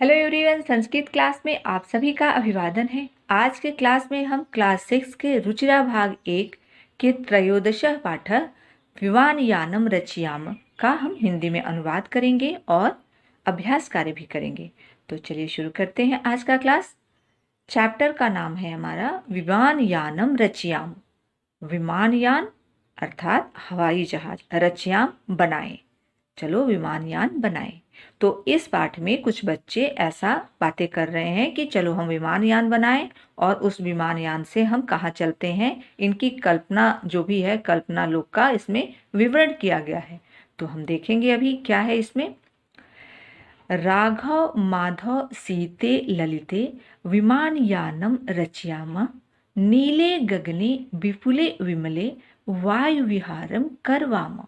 Hello everyone, Sanskrit class में आप सभी का अभिवादन है। आज के क्लास में हम क्लास 6 के रुचिरा भाग 1 के त्रयोदश पाठ विमान यानम रचयाम का हम हिंदी में अनुवाद करेंगे और अभ्यास कार्य भी करेंगे। तो चलिए शुरू करते हैं आज का क्लास। चैप्टर का नाम है हमारा विमान यानम रचयाम। विमान यान अर्थात हवाई जहाज, रचयाम बनाएं। चलो विमानयान बनाएं। तो इस पाठ में कुछ बच्चे ऐसा बातें कर रहे हैं कि चलो हम विमानयान बनाएं और उस विमानयान से हम कहाँ चलते हैं, इनकी कल्पना जो भी है, कल्पना लोक का इसमें विवरण किया गया है। तो हम देखेंगे अभी क्या है इसमें। राघव माधव सीते ललिते विमानयानम रचयाम नीले गगने विपुले विमले वायु विहारम करवाम।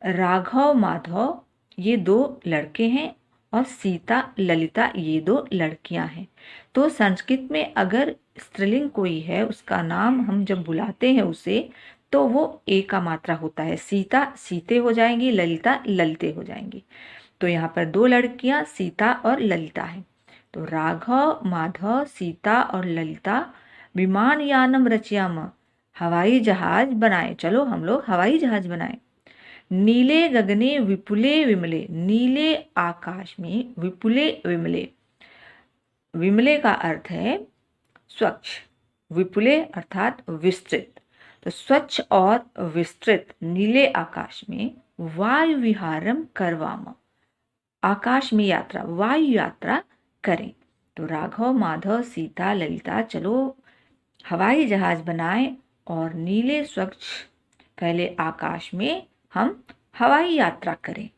राघव माधव ये दो लड़के हैं और सीता ललिता ये दो लड़कियां हैं। तो संस्कृत में अगर स्त्रीलिंग कोई है, उसका नाम हम जब बुलाते हैं उसे, तो वो ए का मात्रा होता है। सीता सीते हो जाएंगी, ललिता ललिते हो जाएंगी। तो यहाँ पर दो लड़कियां सीता और ललिता हैं। तो राघव माधव सीता और ललिता विमानयानम रचयाम हवाई जहाज बनाए। चलो हम लोग हवाई जहाज बनाए। नीले गगने विपुले विमले, नीले आकाश में विपुले विमले, विमले का अर्थ है स्वच्छ, विपुले अर्थात विस्तृत। तो स्वच्छ और विस्तृत नीले आकाश में वायु विहारम करवाम, आकाश में यात्रा, वायु यात्रा करें। तो राघव माधव सीता ललिता चलो हवाई जहाज बनाएं और नीले स्वच्छ पहले आकाश में हम हवाई यात्रा करें।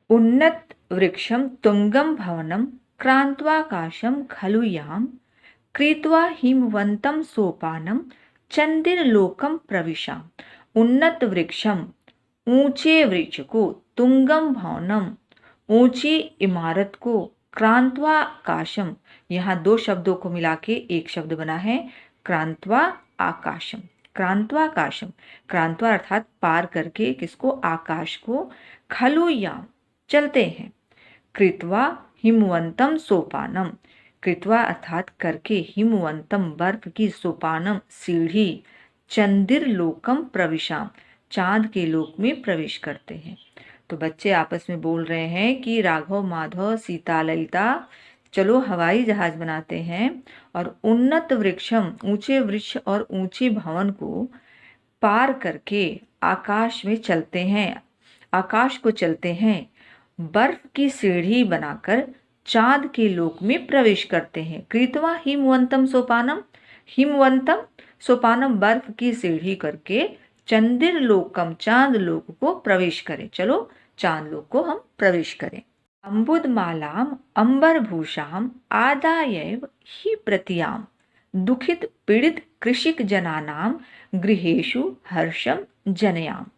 उन्नत वृक्षम तुंगम भवनम क्रांत्वाकाशम खलु याम कृत्वा हिमवंतम सोपानम चंदिरलोकम प्रविशाम। उन्नत वृक्षम ऊंचे वृक्ष को, तुंगम भवनम ऊंची इमारत को, क्रांत्वा आकाशम यहाँ दो शब्दों को मिला के एक शब्द बना है क्रांत्वा आकाशम। क्रांत्वाकाशम, क्रांत्वा अर्थात पार करके, किसको, आकाश को, खलु याम चलते हैं। कृत्वा हिमवंतम सोपानम, कृत्वा अर्थात करके, हिमवंतम बर्फ की, सोपानम सीढ़ी, चंदिर लोकम प्रविशाम चांद के लोक में प्रवेश करते हैं। तो बच्चे आपस में बोल रहे हैं कि राघव माधव सीता ललिता चलो हवाई जहाज बनाते हैं और उन्नत वृक्षम ऊंचे वृक्ष और ऊंचे भवन को पार करके आकाश में चलते हैं, आकाश को चलते हैं, बर्फ की सीढ़ी बनाकर चांद के लोक में प्रवेश करते हैं। कृत्वा हिमवंतम सोपानम, हिमवंतम सोपानम बर्फ की सीढ़ी करके चंदिर लोकम चांद लोक को प्रवेश करें। चलो चांद लोक को हम प्रवेश करें। अम्बुदमालाम अंबरभूषाम आदायैव हि प्रतियाम दुखित पीड़ित कृषिक जनानाम गृहेषु हर्षम जनयाम।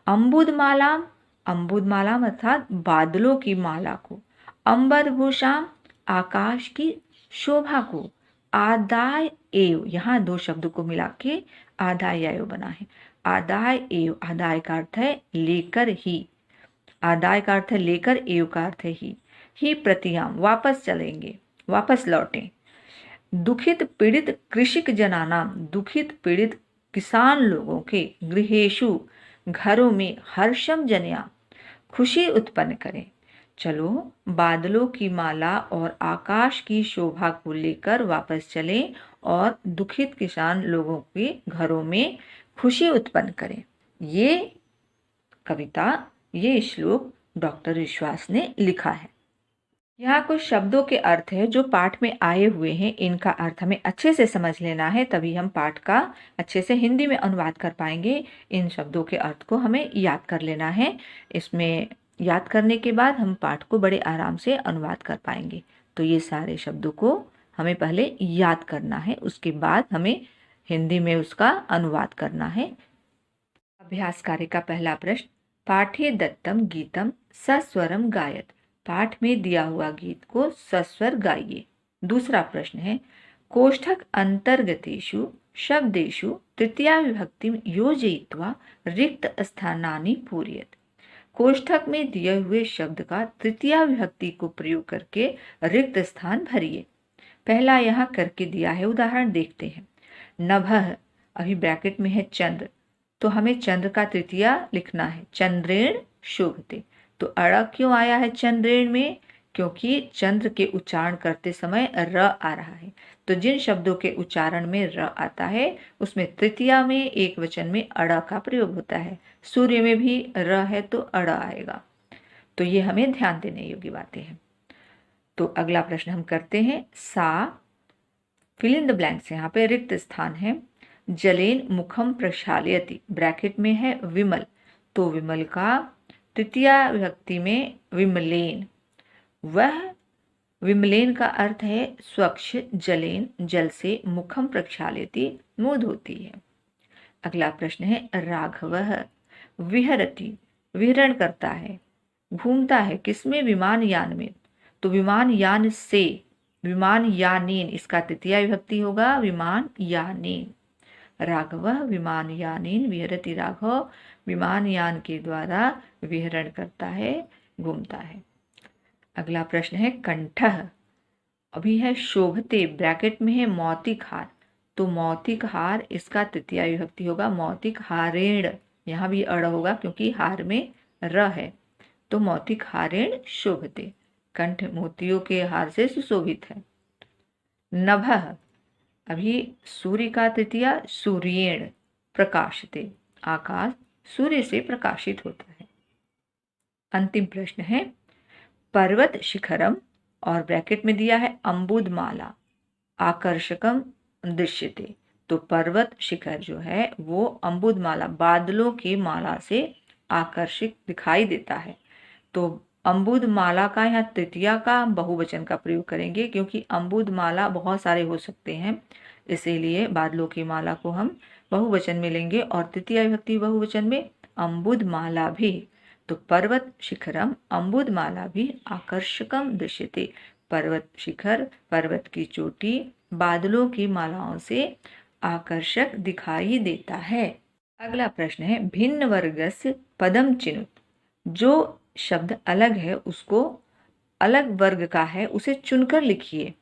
अम्बुदमालाम, अम्बुदमालाम अर्थात बादलों की माला को, अंबरभूषाम आकाश की शोभा को, आदाय एव यहाँ दो शब्दों को मिला के आदाय एव बना है। आदाय एव, आदाय का अर्थ है लेकर ही, आदाय का अर्थ है लेकर, एव का अर्थ है ही प्रतियाम वापस चलेंगे, वापस लौटें। दुखित पीड़ित कृषिक जनानाम, दुखित पीड़ित किसान लोगों के, गृहेशु घरों में, हर्षम जनयाम खुशी उत्पन्न करें। चलो बादलों की माला और आकाश की शोभा को लेकर वापस चलें और दुखित किसान लोगों के घरों में खुशी उत्पन्न करें। ये कविता, ये श्लोक डॉक्टर विश्वास ने लिखा है। यहाँ कुछ शब्दों के अर्थ है जो पाठ में आए हुए हैं, इनका अर्थ हमें अच्छे से समझ लेना है, तभी हम पाठ का अच्छे से हिंदी में अनुवाद कर पाएंगे। इन शब्दों के अर्थ को हमें याद कर लेना है। इसमें याद करने के बाद हम पाठ को बड़े आराम से अनुवाद कर पाएंगे। तो ये सारे शब्दों को हमें पहले याद करना है, उसके बाद हमें हिंदी में उसका अनुवाद करना है। अभ्यास कार्य का पहला प्रश्न, पाठे दत्तम गीतम सस्वरम गायत, पाठ में दिया हुआ गीत को सस्वर गाइए। दूसरा प्रश्न है, कोष्ठक अंतर्गतेषु शब्देषु तृतीया विभक्ति योजयित्वा रिक्त स्थानानि पूरयेत्, कोष्ठक में दिए हुए शब्द का तृतीया विभक्ति को प्रयोग करके रिक्त स्थान भरिए। पहला यहाँ करके दिया है, उदाहरण देखते हैं। नभः, अभी ब्रैकेट में है चंद्र, तो हमें चंद्र का तृतीया लिखना है, चंद्रेण शोभते। तो अड़ क्यों आया है चंद्रेण में? क्योंकि चंद्र के उच्चारण करते समय र आ रहा है। तो जिन शब्दों के उच्चारण में र आता है उसमें तृतीया में एक वचन में अड़ का प्रयोग होता है। सूर्य में भी र है तो अड़ आएगा। तो ये हमें ध्यान देने योग्य बातें हैं। तो अगला प्रश्न हम करते हैं। सा फिल इन द ब्लैंक्स, यहाँ पे रिक्त स्थान है। जलेन मुखम प्रक्षालयति, ब्रैकेट में है विमल, तो विमल का तृतीया विभक्ति में विमलेन। वह विमलेन का अर्थ है स्वच्छ, जलेन जल से, मुखम प्रक्षालयति मुंह धोती है। अगला प्रश्न है। राघवः विहरति, विहरण करता है, घूमता है, किसमें? विमान यान में। तो विमान यान से, विमान यानेन, इसका तृतीया विभक्ति होगा विमान यानेन। राघवः विमान यानेन विहरति, राघव विमान यान के द्वारा विहरण करता है, घूमता है। अगला प्रश्न है। कंठः, अभी है शोभते, ब्रैकेट में है मौतिक हार, तो मौतिक हार इसका तृतीया विभक्ति होगा मौतिक हारेण। यहाँ भी अड़ होगा क्योंकि हार में र है, तो मौतिक हारेण शोभते, कंठ मोतियों के हार से सुशोभित है। नभः, अभी सूर्य का तृतीया सूर्येण प्रकाशते, आकाश सूर्य से प्रकाशित होता है। अंतिम प्रश्न है। पर्वत शिखरम, और ब्रैकेट में दिया है अम्बुदमाला, आकर्षकम दृश्यते। तो पर्वत शिखर जो है वो अम्बुदमाला, बादलों की माला से आकर्षित दिखाई देता है। तो अम्बुदमाला का यहाँ तृतीया का बहुवचन का प्रयोग करेंगे, क्योंकि अम्बुदमाला बहुत सारे हो सकते हैं, इसीलिए बादलों की माला को हम बहुवचन में लेंगे और तृतीया विभक्ति बहुवचन में अम्बुदमाला भी। तो पर्वत शिखरम अम्बुदमाला भी आकर्षकम दृश्यते, पर्वत शिखर पर्वत की चोटी बादलों की मालाओं से आकर्षक दिखाई देता है। अगला प्रश्न है। भिन्न वर्गस्य पदम चिनुत, जो शब्द अलग है उसको, अलग वर्ग का है उसे चुनकर लिखिए,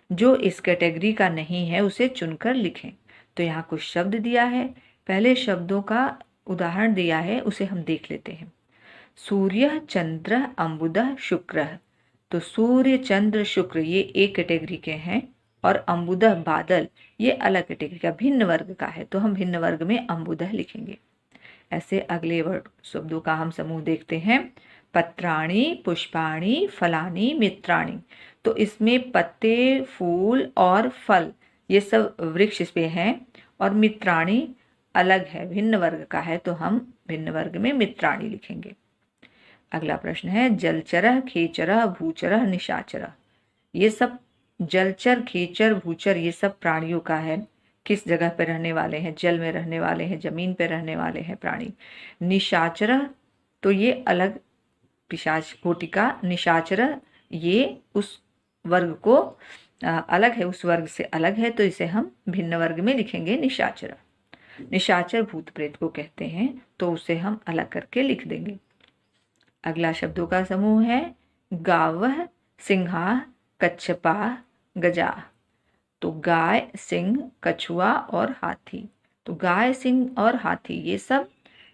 जो इस कैटेगरी का नहीं है उसे चुनकर लिखें। तो यहाँ कुछ शब्द दिया है, पहले शब्दों का उदाहरण दिया है, उसे हम देख लेते हैं। सूर्य चंद्र अम्बुदः शुक्र, तो सूर्य चंद्र शुक्र ये एक कैटेगरी के हैं और अम्बुदः बादल ये अलग कैटेगरी का भिन्न वर्ग का है, तो हम भिन्न वर्ग में अम्बुदः लिखेंगे। ऐसे अगले वर्ड शब्दों का हम समूह देखते हैं। पत्राणि पुष्पाणि फलानि मित्राणि, तो इसमें पत्ते फूल और फल ये सब वृक्ष पे हैं, और मित्राणि अलग है भिन्न वर्ग का है, तो हम भिन्न वर्ग में मित्राणि लिखेंगे। अगला प्रश्न है। जलचरः खेचरः भूचरः निशाचरः, ये सब जलचर खेचर भूचर ये सब प्राणियों का है, किस जगह पर रहने वाले हैं? जल में रहने वाले हैं, जमीन पर रहने वाले हैं प्राणी। निशाचरः, तो ये अलग पिशाच कोटि का, निशाचरः ये उस वर्ग को अलग है, उस वर्ग से अलग है, तो इसे हम भिन्न वर्ग में लिखेंगे निशाचरः। निशाचर भूत प्रेत को कहते हैं, तो उसे हम अलग करके लिख देंगे। अगला शब्दों का समूह है। गावः सिंहा कच्छपा गजा, तो गाय सिंह कछुआ और हाथी, तो गाय सिंह और हाथी ये सब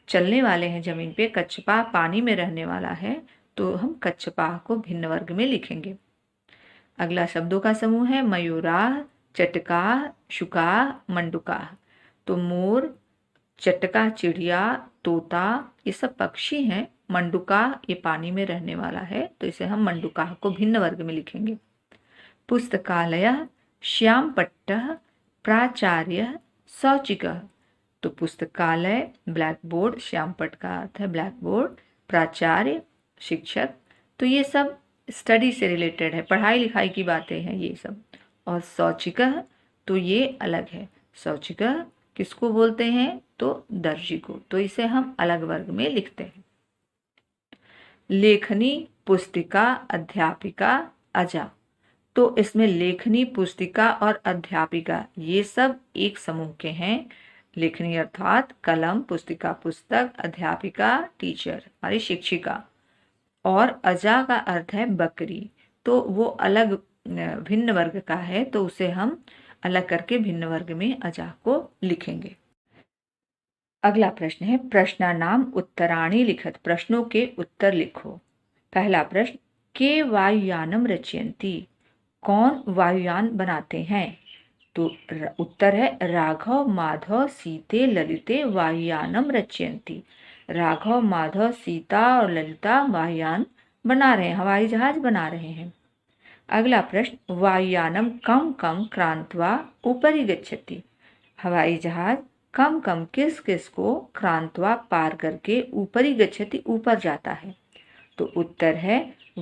चलने वाले हैं जमीन पे, कच्छपा पानी में रहने वाला है, तो हम कच्छपा को भिन्न वर्ग में लिखेंगे। अगला शब्दों का समूह है। मयूराः चटकाः शुकाः मंडूकाः, तो मोर चटका चिड़िया तोता ये सब पक्षी हैं, मंडूका ये पानी में रहने वाला है, तो इसे हम मंडूका को भिन्न वर्ग में लिखेंगे। पुस्तकालयः श्यामपट्टः प्राचार्यः शौचिकः, तो पुस्तकालय ब्लैक बोर्ड, श्यामपट्ट का अर्थ है ब्लैक बोर्ड, प्राचार्य शिक्षक, तो ये सब स्टडी से रिलेटेड है, पढ़ाई लिखाई की बातें हैं ये सब। और शौचिकः, तो ये अलग है, शौचिकः किसको बोलते हैं? तो दर्जी को, तो इसे हम अलग वर्ग में लिखते हैं। लेखनी पुस्तिका अध्यापिका अजा, तो इसमें लेखनी पुस्तिका और अध्यापिका ये सब एक समूह के हैं, लेखनी अर्थात कलम, पुस्तिका, पुस्तक, अध्यापिका टीचर हमारी शिक्षिका। और अजा का अर्थ है बकरी, तो वो अलग भिन्न वर्ग का है, तो उसे हम अलग करके भिन्न वर्ग में अजा को लिखेंगे। अगला प्रश्न है प्रश्नानाम उत्तराणि लिखत, प्रश्नों के उत्तर लिखो। पहला प्रश्न, के वायुयानम रचयन्ति, कौन वायुयान बनाते हैं? तो उत्तर है राघव, माधव, सीते, ललिते वायुयानम रचयन्ति। राघव, माधव, सीता और ललिता वायुयान बना रहे हैं, हवाई जहाज बना रहे हैं। अगला प्रश्न, वायुयानम कम कम क्रांत्वा उपरि गच्छति, हवाई जहाज कम कम किस किस को क्रांत्वा पार करके ऊपरी गच्छति ऊपर जाता है? तो उत्तर है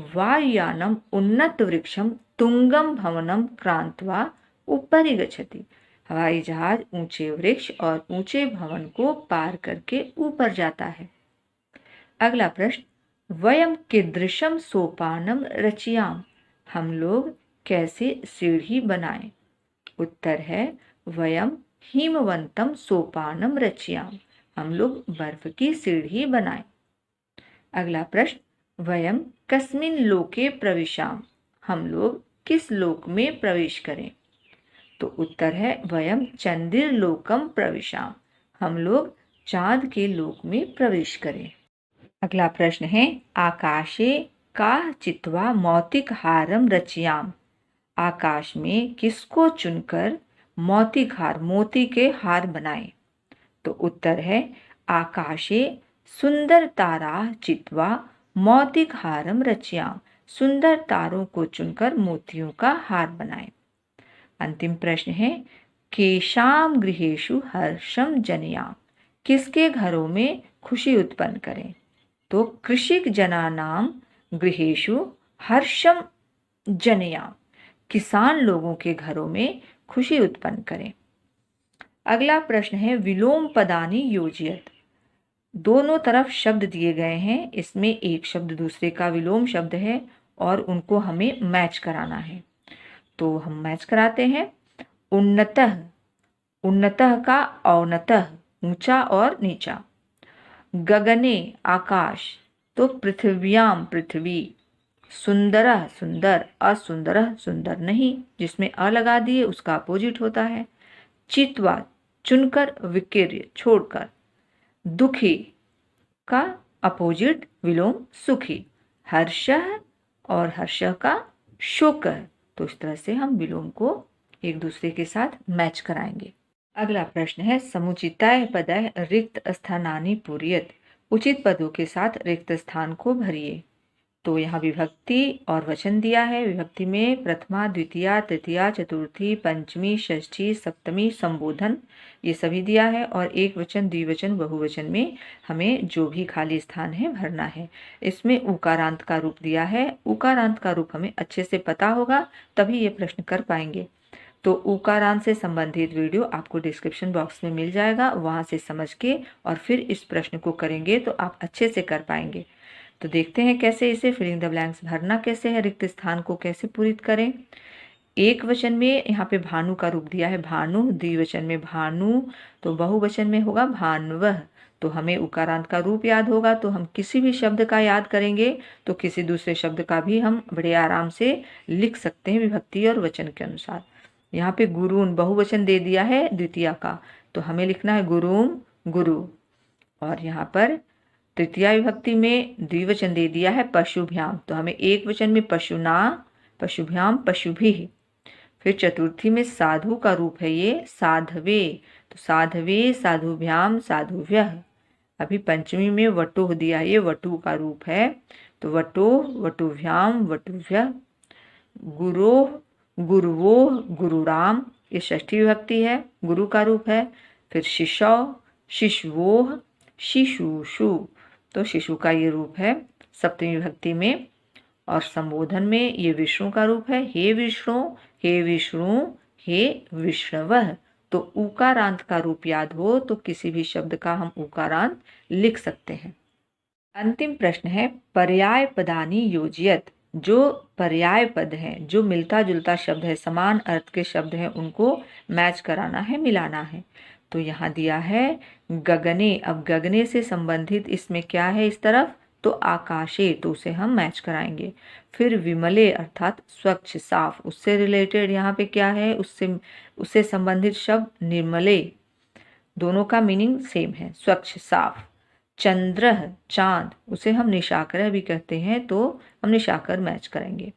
वायुयानम उन्नत वृक्षम तुंगम भवनम क्रांत्वा ऊपरी गच्छति, हवाई जहाज ऊंचे वृक्ष और ऊंचे भवन को पार करके ऊपर जाता है। अगला प्रश्न, वयम कीदृशम सोपानम रचयाम, हम लोग कैसे सीढ़ी बनाएं? उत्तर है वयम हिमवंतम सोपानम रचयाम, हम लोग बर्फ की सीढ़ी बनाएं। अगला प्रश्न, वयम कस्मिन लोके प्रविशाम, हम लोग किस लोक में प्रवेश करें? तो उत्तर है वयम चंद्र लोकम प्रविशाम, हम लोग चांद के लोक में प्रवेश करें। अगला प्रश्न है आकाशे का चित्वा मौतिक हारम रचयाम, आकाश में किसको चुनकर मौतिक हार मोती के हार बनाए? तो उत्तर है आकाशे सुंदर तारा चित्वा मौतिक हारम रचयाम, सुंदर तारों को चुनकर मोतियों का हार बनाए। अंतिम प्रश्न है केशाम गृहेषु हर्षम जनयाम, किसके घरों में खुशी उत्पन्न करें? तो कृषिक जनानाम गृहेषु हर्षम जनयाम, किसान लोगों के घरों में खुशी उत्पन्न करें। अगला प्रश्न है विलोम पदानि योजयत, दोनों तरफ शब्द दिए गए हैं, इसमें एक शब्द दूसरे का विलोम शब्द है और उनको हमें मैच कराना है, तो हम मैच कराते हैं। उन्नतः, उन्नतः का औन्नतः ऊंचा और नीचा। गगने आकाश, तो पृथिव्याम पृथ्वी। सुंदरः सुंदर, असुंदरः सुंदर नहीं, जिसमें अ लगा दिए उसका अपोजिट होता है। चित्वा चुनकर, विकीर्य छोड़कर। दुखी का अपोजिट विलोम सुखी। हर्षः और हर्षः का शोकः, तो इस तरह से हम विलोम को एक दूसरे के साथ मैच कराएंगे। अगला प्रश्न है समुचिताय पदय रिक्त स्थानानि पूरयत, उचित पदों के साथ रिक्त स्थान को भरिए। तो यहाँ विभक्ति और वचन दिया है। विभक्ति में प्रथमा, द्वितीया, तृतीया, चतुर्थी, पंचमी, षष्ठी, सप्तमी, संबोधन ये सभी दिया है, और एक वचन, द्विवचन, बहुवचन में हमें जो भी खाली स्थान है भरना है। इसमें उकारांत का रूप दिया है, उकारांत का रूप हमें अच्छे से पता होगा तभी ये प्रश्न कर पाएंगे। तो उकारांत से संबंधित वीडियो आपको डिस्क्रिप्शन बॉक्स में मिल जाएगा, वहाँ से समझ के और फिर इस प्रश्न को करेंगे तो आप अच्छे से कर पाएंगे। तो देखते हैं कैसे इसे फिलिंग द ब्लैंक्स भरना कैसे है, रिक्त स्थान को कैसे पूरित करें। एक वचन में यहाँ पे भानु का रूप दिया है भानु, द्विवचन में भानु, तो बहुवचन में होगा भानुवः। तो हमें उकारांत का रूप याद होगा, तो हम किसी भी शब्द का याद करेंगे तो किसी दूसरे शब्द का भी हम बड़े आराम से लिख सकते हैं विभक्ति और वचन के अनुसार। यहाँ पे गुरुन बहुवचन दे दिया है द्वितीया का, तो हमें लिखना है गुरुम गुरु। और यहाँ पर तृतीया विभक्ति में द्विवचन दे दिया है पशुभ्याम, तो हमें एक वचन में पशुना, पशुभ्याम, पशुभिः। फिर चतुर्थी में साधु का रूप है ये साधवे, तो साधवे, साधुभ्याम, साधुभ्यः। अभी पंचमी में वटुः दिया, ये वटु का रूप है, तो वटुः, वटुभ्याम, वटुभ्यः। गुरोः, गुरुवोः, गुरुराम, ये षष्ठी विभक्ति है, गुरु का रूप है। फिर शिशौ, शिशुवोः, शिशुषु, तो शिशु का ये रूप है सप्तमी विभक्ति में। और संबोधन में ये विष्णु का रूप है, हे विष्णु, हे विष्णु, हे विष्णवः। तो उकारांत का रूप याद हो तो किसी भी शब्द का हम उकारांत लिख सकते हैं। अंतिम प्रश्न है पर्याय पदानि योजयत, जो पर्याय पद हैं, जो मिलता जुलता शब्द है, समान अर्थ के शब्द हैं, उनको मैच कराना है, मिलाना है। तो यहाँ दिया है गगने। अब गगने से संबंधित इसमें क्या है इस तरफ, तो आकाशे, तो उसे हम मैच कराएंगे। फिर विमले अर्थात स्वच्छ साफ, उससे रिलेटेड यहाँ पे क्या है, उससे संबंधित शब्द निर्मले, दोनों का मीनिंग सेम है, स्वच्छ साफ। चंद्र चांद, उसे हम निशाकर भी कहते हैं, तो हम निशाकर मैच करेंगे।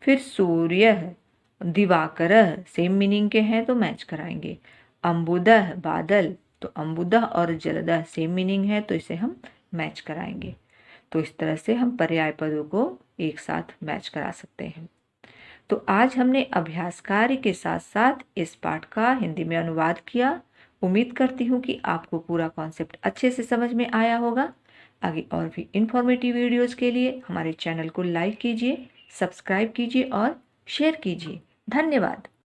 फिर सूर्य दिवाकर, सेम मीनिंग के हैं तो मैच कराएंगे। अम्बुदह बादल, तो अम्बुदह और जलदह सेम मीनिंग है तो इसे हम मैच कराएंगे। तो इस तरह से हम पर्याय पदों को एक साथ मैच करा सकते हैं। तो आज हमने अभ्यास कार्य के साथ साथ इस पाठ का हिंदी में अनुवाद किया। उम्मीद करती हूँ कि आपको पूरा कॉन्सेप्ट अच्छे से समझ में आया होगा। आगे और भी इन्फॉर्मेटिव वीडियोस के लिए हमारे चैनल को लाइक कीजिए, सब्सक्राइब कीजिए और शेयर कीजिए। धन्यवाद।